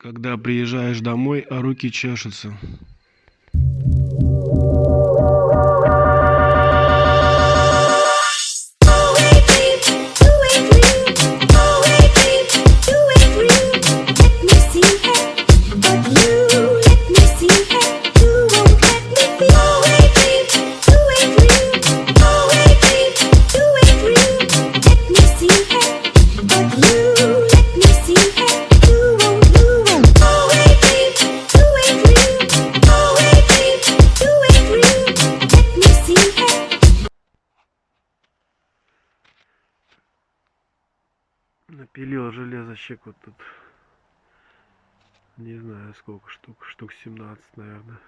Когда приезжаешь домой, а руки чешутся. Напилил железощек вот тут. Не знаю сколько штук. Штук 17, наверное.